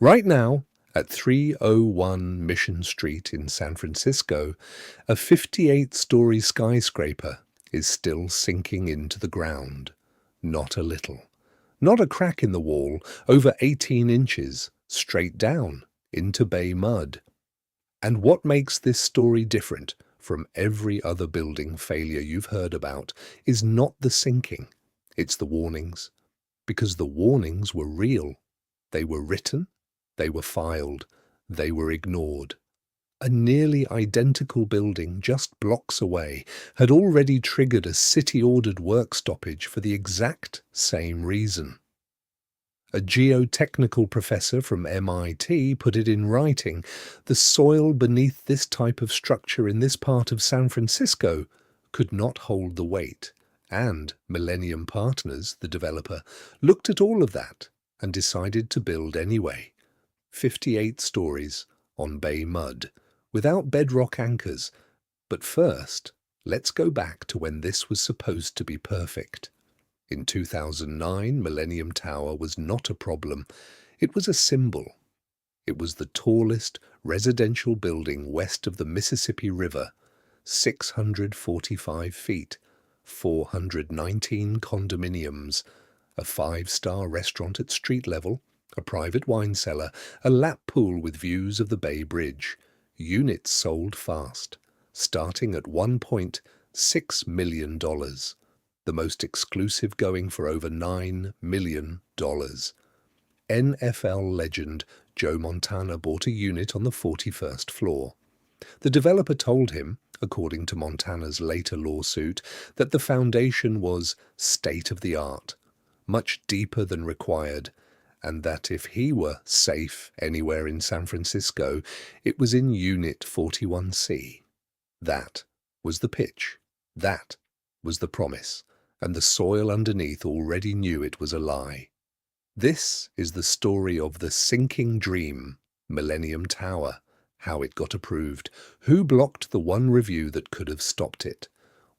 Right now, at 301 Mission Street in San Francisco, a 58-story skyscraper is still sinking into the ground. Not a little. Not a crack in the wall, over 18 inches, straight down, into bay mud. And what makes this story different from every other building failure you've heard about is not the sinking, it's the warnings. Because the warnings were real. They were written, they were filed, they were ignored. A nearly identical building just blocks away had already triggered a city-ordered work stoppage for the exact same reason. A geotechnical professor from MIT put it in writing: the soil beneath this type of structure in this part of San Francisco could not hold the weight. And Millennium Partners, the developer, looked at all of that and decided to build anyway. 58 stories on bay mud, without bedrock anchors. But first, let's go back to when this was supposed to be perfect. In 2009, Millennium Tower was not a problem. It was a symbol. It was the tallest residential building west of the Mississippi River, 645 feet, 419 condominiums, a 5-star restaurant at street level, a private wine cellar, a lap pool with views of the Bay Bridge. Units sold fast, starting at $1.6 million. The most exclusive going for over $9 million. NFL legend Joe Montana bought a unit on the 41st floor. The developer told him, according to Montana's later lawsuit, that the foundation was state-of-the-art, much deeper than required, and that if he were safe anywhere in San Francisco, it was in Unit 41C. That was the pitch. That was the promise, and the soil underneath already knew it was a lie. This is the story of the sinking dream, Millennium Tower, how it got approved, who blocked the one review that could have stopped it,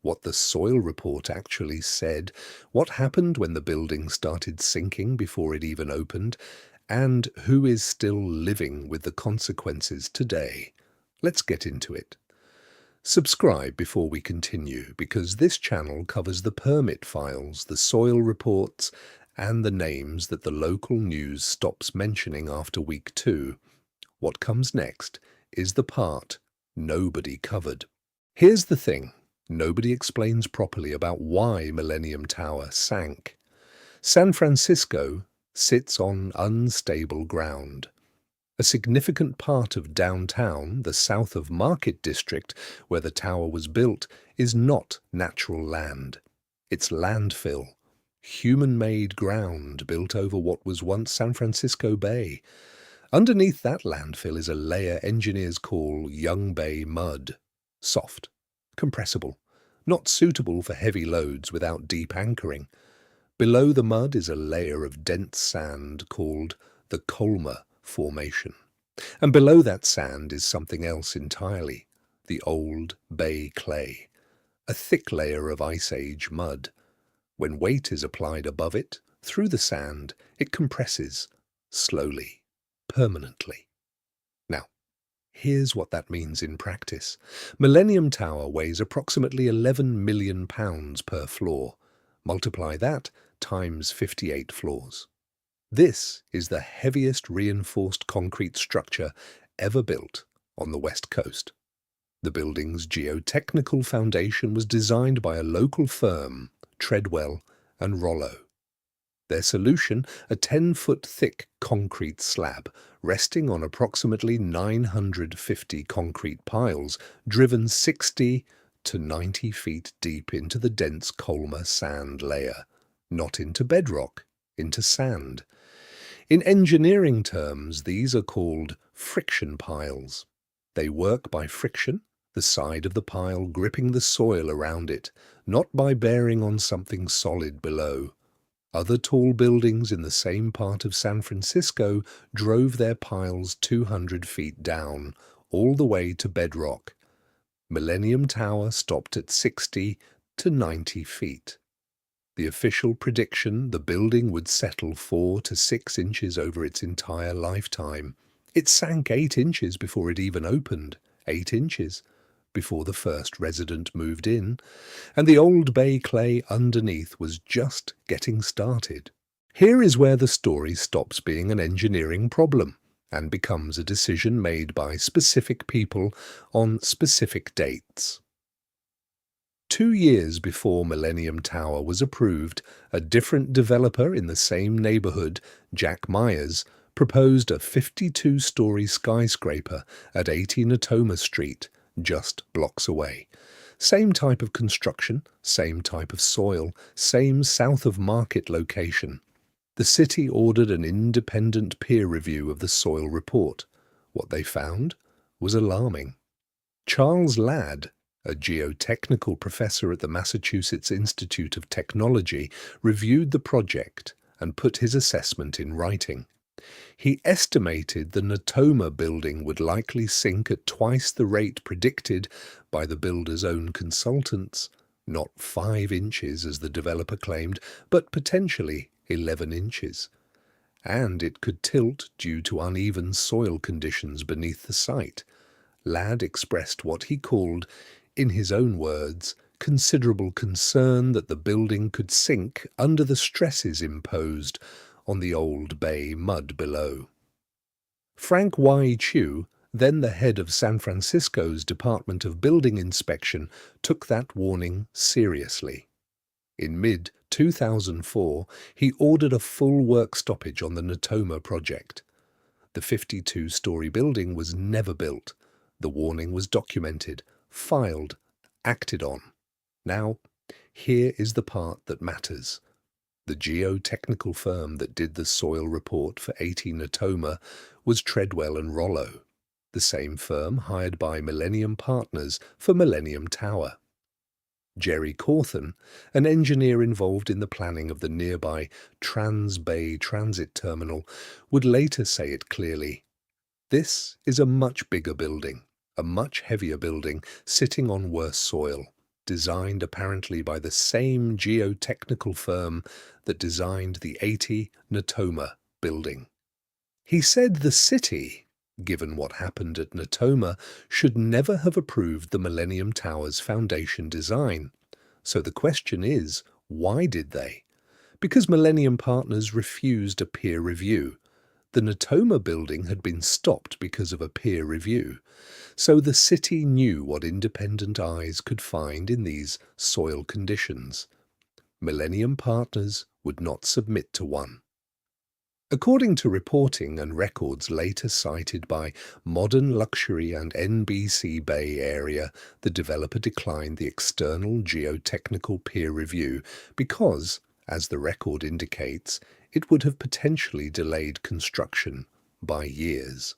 what the soil report actually said, what happened when the building started sinking before it even opened, and who is still living with the consequences today. Let's get into it. Subscribe before we continue, because this channel covers the permit files, the soil reports, and the names that the local news stops mentioning after week 2. What comes next is the part nobody covered. Here's the thing. Nobody explains properly about why Millennium Tower sank. San Francisco sits on unstable ground. A significant part of downtown, the south of Market District, where the tower was built, is not natural land. It's landfill, human-made ground built over what was once San Francisco Bay. Underneath that landfill is a layer engineers call young bay mud. Soft, compressible, not suitable for heavy loads without deep anchoring. Below the mud is a layer of dense sand called the Colma Formation. And below that sand is something else entirely, the old bay clay, a thick layer of Ice Age mud. When weight is applied above it, through the sand, it compresses, slowly, permanently. Now, here's what that means in practice. Millennium Tower weighs approximately 11 million pounds per floor. Multiply that times 58 floors. This is the heaviest reinforced concrete structure ever built on the West Coast. The building's geotechnical foundation was designed by a local firm, Treadwell Rollo. Their solution, a 10-foot thick concrete slab, resting on approximately 950 concrete piles, driven 60 to 90 feet deep into the dense Colma sand layer, not into bedrock, into sand. In engineering terms, these are called friction piles. They work by friction, the side of the pile gripping the soil around it, not by bearing on something solid below. Other tall buildings in the same part of San Francisco drove their piles 200 feet down, all the way to bedrock. Millennium Tower stopped at 60 to 90 feet. The official prediction the building would settle 4 to 6 inches over its entire lifetime. It sank 8 inches before it even opened, 8 inches before the first resident moved in, and the old bay clay underneath was just getting started. Here is where the story stops being an engineering problem and becomes a decision made by specific people on specific dates. 2 years before Millennium Tower was approved, a different developer in the same neighborhood, Jack Myers, proposed a 52-story skyscraper at 80 Natoma Street, just blocks away. Same type of construction, same type of soil, same south of market location. The city ordered an independent peer review of the soil report. What they found was alarming. Charles Ladd, a geotechnical professor at the Massachusetts Institute of Technology, reviewed the project and put his assessment in writing. He estimated the Natoma building would likely sink at twice the rate predicted by the builder's own consultants, not 5 inches as the developer claimed, but potentially 11 inches. And it could tilt due to uneven soil conditions beneath the site. Ladd expressed what he called, in his own words, considerable concern that the building could sink under the stresses imposed on the old bay mud below. Frank Y. Chu, then the head of San Francisco's Department of Building Inspection, took that warning seriously. In mid-2004, he ordered a full work stoppage on the Natoma project. The 52-story building was never built. The warning was documented, filed, acted on. Now, here is the part that matters. The geotechnical firm that did the soil report for 80 Natoma was Treadwell Rollo, the same firm hired by Millennium Partners for Millennium Tower. Jerry Cawthon, an engineer involved in the planning of the nearby Trans-Bay Transit Terminal, would later say it clearly. This is a much bigger building, a much heavier building, sitting on worse soil, designed apparently by the same geotechnical firm that designed the 80 Natoma building. He said the city, given what happened at Natoma, should never have approved the Millennium Tower's foundation design. So the question is, why did they? Because Millennium Partners refused a peer review. The Natoma building had been stopped because of a peer review. So the city knew what independent eyes could find in these soil conditions. Millennium Partners would not submit to one. According to reporting and records later cited by Modern Luxury and NBC Bay Area, the developer declined the external geotechnical peer review because, as the record indicates, it would have potentially delayed construction by years.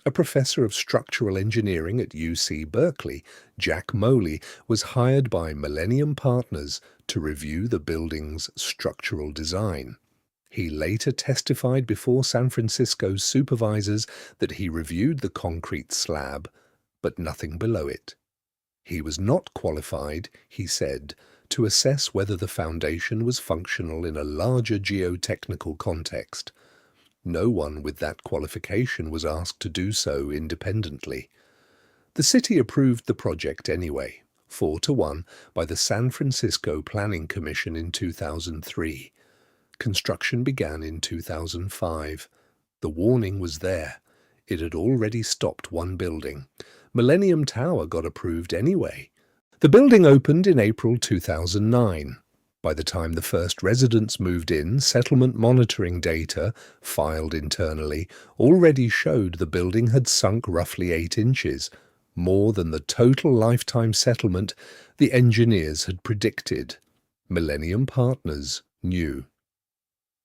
A professor of structural engineering at UC Berkeley, Jack Moley, was hired by Millennium Partners to review the building's structural design. He later testified before San Francisco's supervisors that he reviewed the concrete slab, but nothing below it. He was not qualified, he said, to assess whether the foundation was functional in a larger geotechnical context. No one with that qualification was asked to do so independently. The city approved the project anyway, 4-1, by the San Francisco Planning Commission in 2003. Construction began in 2005. The warning was there. It had already stopped one building. Millennium Tower got approved anyway. The building opened in April 2009. By the time the first residents moved in, settlement monitoring data, filed internally, already showed the building had sunk roughly 8 inches, more than the total lifetime settlement the engineers had predicted. Millennium Partners knew.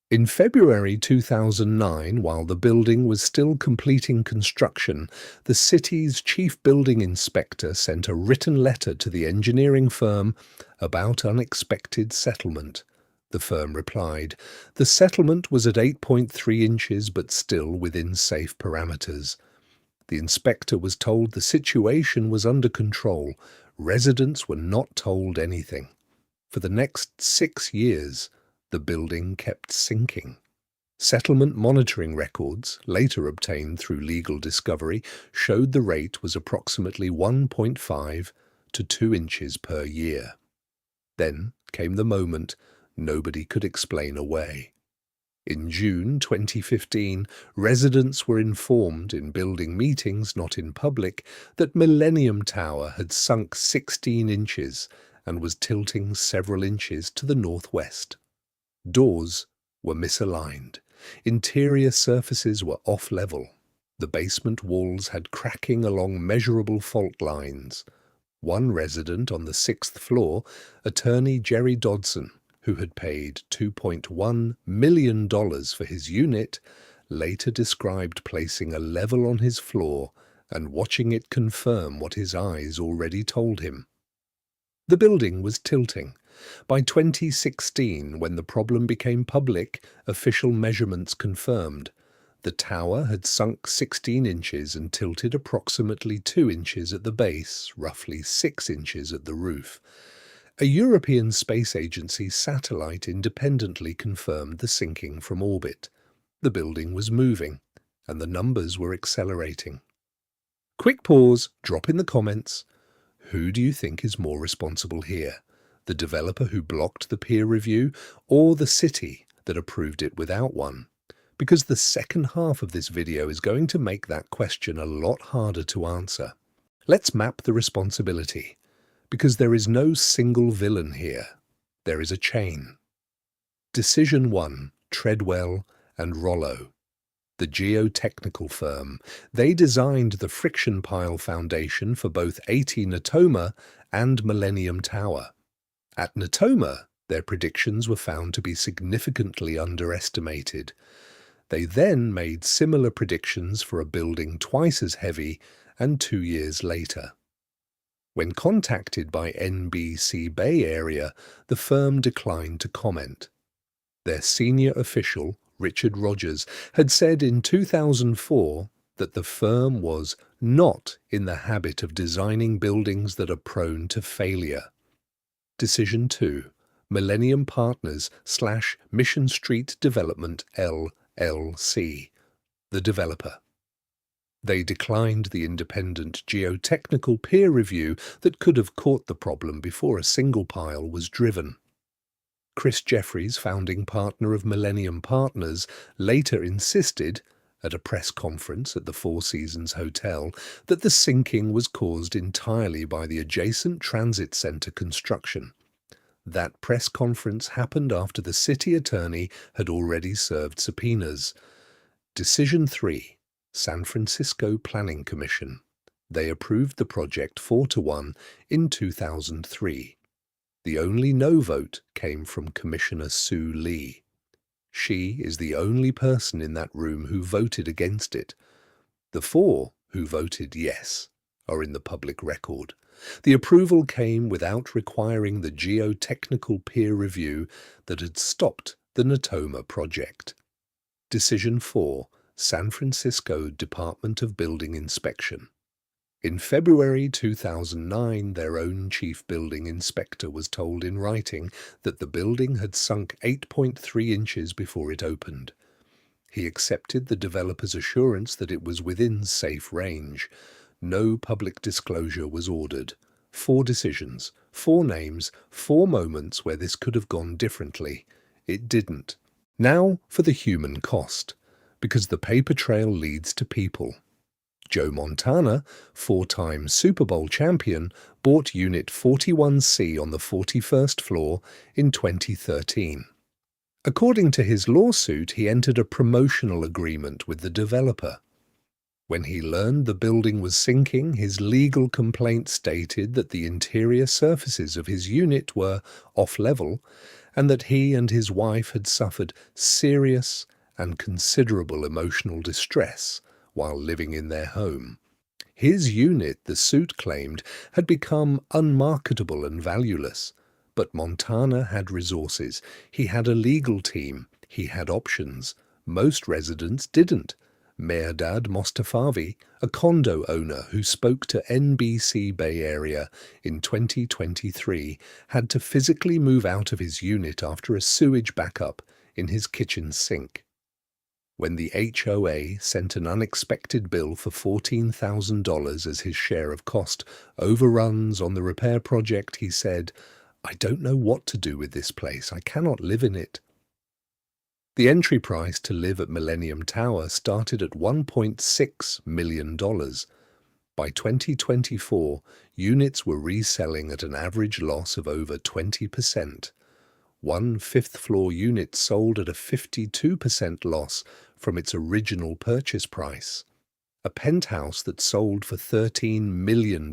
In February 2009, while the building was still completing construction, the city's chief building inspector sent a written letter to the engineering firm about unexpected settlement. The firm replied, the settlement was at 8.3 inches but still within safe parameters. The inspector was told the situation was under control. Residents were not told anything. For the next 6 years, the building kept sinking. Settlement monitoring records, later obtained through legal discovery, showed the rate was approximately 1.5 to 2 inches per year. Then came the moment nobody could explain away. In June 2015, residents were informed in building meetings, not in public, that Millennium Tower had sunk 16 inches and was tilting several inches to the northwest. Doors were misaligned. Interior surfaces were off-level. The basement walls had cracking along measurable fault lines. One resident on the 6th floor, attorney Jerry Dodson, who had paid $2.1 million for his unit, later described placing a level on his floor and watching it confirm what his eyes already told him. The building was tilting. By 2016, when the problem became public, official measurements confirmed the tower had sunk 16 inches and tilted approximately 2 inches at the base, roughly 6 inches at the roof. A European Space Agency satellite independently confirmed the sinking from orbit. The building was moving, and the numbers were accelerating. Quick pause, drop in the comments. Who do you think is more responsible here? The developer who blocked the peer review, or the city that approved it without one? Because the second half of this video is going to make that question a lot harder to answer. Let's map the responsibility, because there is no single villain here. There is a chain. Decision 1, Treadwell and Rollo. The geotechnical firm. They designed the friction pile foundation for both 80 Natoma and Millennium Tower. At Natoma, their predictions were found to be significantly underestimated. They then made similar predictions for a building twice as heavy and 2 years later. When contacted by NBC Bay Area, the firm declined to comment. Their senior official, Richard Rogers, had said in 2004 that the firm was not in the habit of designing buildings that are prone to failure. Decision 2, Millennium Partners / Mission Street Development LLC, the developer. They declined the independent geotechnical peer review that could have caught the problem before a single pile was driven. Chris Jeffries, founding partner of Millennium Partners, later insisted, at a press conference at the Four Seasons Hotel, that the sinking was caused entirely by the adjacent transit center construction. That press conference happened after the city attorney had already served subpoenas. Decision 3, San Francisco Planning Commission. They approved the project 4-1 in 2003. The only no vote came from Commissioner Sue Lee. She is the only person in that room who voted against it. The 4 who voted yes are in the public record. The approval came without requiring the geotechnical peer review that had stopped the Natoma project. Decision 4, San Francisco Department of Building Inspection. In February 2009, their own chief building inspector was told in writing that the building had sunk 8.3 inches before it opened. He accepted the developer's assurance that it was within safe range. No public disclosure was ordered. 4 decisions, 4 names, 4 moments where this could have gone differently. It didn't. Now for the human cost, because the paper trail leads to people. Joe Montana, 4-time Super Bowl champion, bought Unit 41C on the 41st floor in 2013. According to his lawsuit, he entered a promotional agreement with the developer. When he learned the building was sinking, his legal complaint stated that the interior surfaces of his unit were off-level and that he and his wife had suffered serious and considerable emotional distress while living in their home. His unit, the suit claimed, had become unmarketable and valueless. But Montana had resources. He had a legal team. He had options. Most residents didn't. Mehrdad Mostafavi, a condo owner who spoke to NBC Bay Area in 2023, had to physically move out of his unit after a sewage backup in his kitchen sink. When the HOA sent an unexpected bill for $14,000 as his share of cost overruns on the repair project, he said, "I don't know what to do with this place. I cannot live in it." The entry price to live at Millennium Tower started at $1.6 million. By 2024, units were reselling at an average loss of over 20%. One fifth-floor unit sold at a 52% loss from its original purchase price. A penthouse that sold for $13 million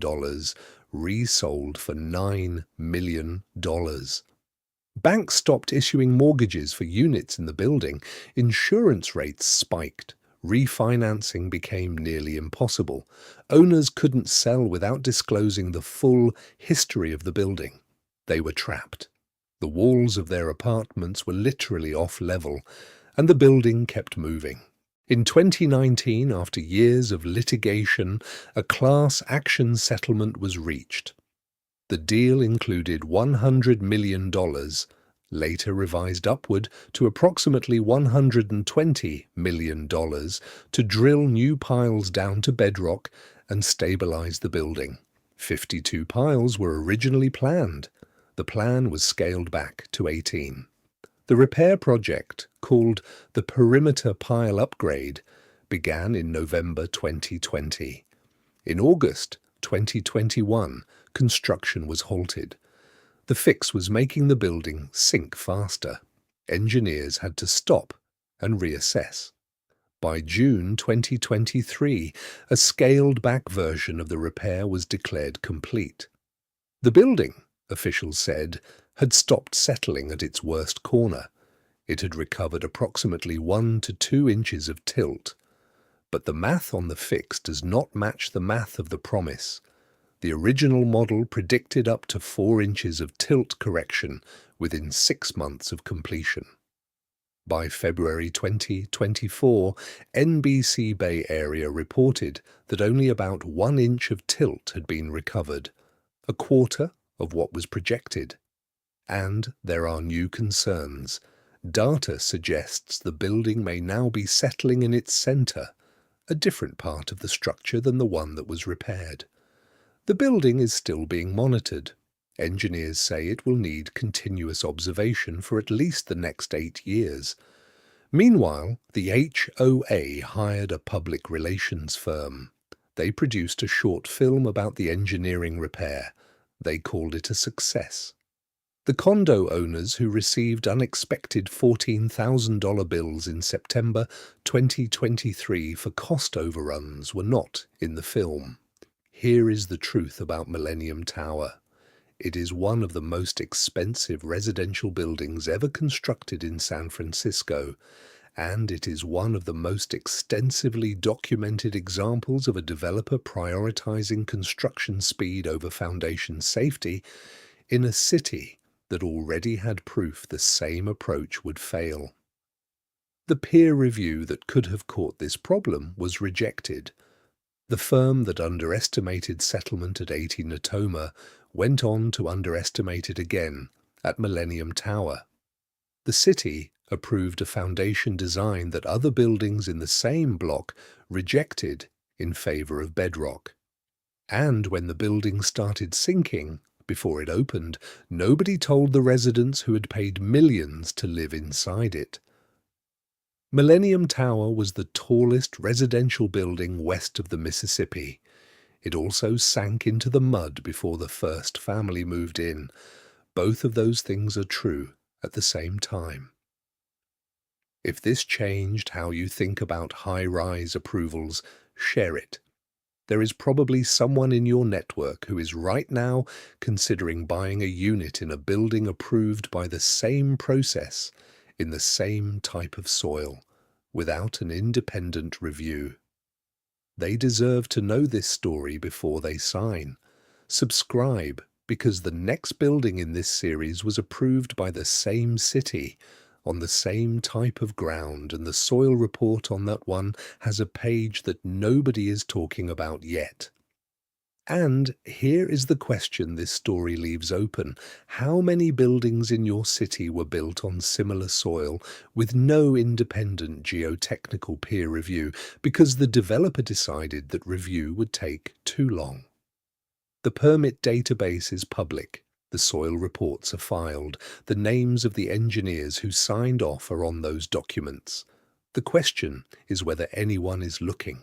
resold for $9 million. Banks stopped issuing mortgages for units in the building, insurance rates spiked, refinancing became nearly impossible. Owners couldn't sell without disclosing the full history of the building. They were trapped. The walls of their apartments were literally off level, and the building kept moving. In 2019, after years of litigation, a class action settlement was reached. The deal included $100 million, later revised upward to approximately $120 million, to drill new piles down to bedrock and stabilize the building. 52 piles were originally planned. The plan was scaled back to 18. The repair project, called the Perimeter Pile Upgrade, began in November 2020. In August 2021, construction was halted. The fix was making the building sink faster. Engineers had to stop and reassess. By June 2023, a scaled-back version of the repair was declared complete. The building, officials said, had stopped settling at its worst corner. It had recovered approximately 1 to 2 inches of tilt. But the math on the fix does not match the math of the promise. The original model predicted up to 4 inches of tilt correction within 6 months of completion. By February 2024, NBC Bay Area reported that only about 1 inch of tilt had been recovered, a quarter of what was projected. And there are new concerns. Data suggests the building may now be settling in its center, a different part of the structure than the one that was repaired. The building is still being monitored. Engineers say it will need continuous observation for at least the next 8 years. Meanwhile, the HOA hired a public relations firm. They produced a short film about the engineering repair. They called it a success. The condo owners who received unexpected $14,000 bills in September 2023 for cost overruns were not in the film. Here is the truth about Millennium Tower. It is one of the most expensive residential buildings ever constructed in San Francisco, and it is one of the most extensively documented examples of a developer prioritizing construction speed over foundation safety in a city that already had proof the same approach would fail. The peer review that could have caught this problem was rejected. The firm that underestimated settlement at 80 Natoma went on to underestimate it again at Millennium Tower. The city approved a foundation design that other buildings in the same block rejected in favor of bedrock. And when the building started sinking, before it opened, nobody told the residents who had paid millions to live inside it. Millennium Tower was the tallest residential building west of the Mississippi. It also sank into the mud before the first family moved in. Both of those things are true at the same time. If this changed how you think about high-rise approvals, share it. There is probably someone in your network who is right now considering buying a unit in a building approved by the same process, in the same type of soil, without an independent review. They deserve to know this story before they sign. Subscribe, because the next building in this series was approved by the same city, on the same type of ground, and the soil report on that one has a page that nobody is talking about yet. And here is the question this story leaves open. How many buildings in your city were built on similar soil with no independent geotechnical peer review because the developer decided that review would take too long? The permit database is public. The soil reports are filed. The names of the engineers who signed off are on those documents. The question is whether anyone is looking.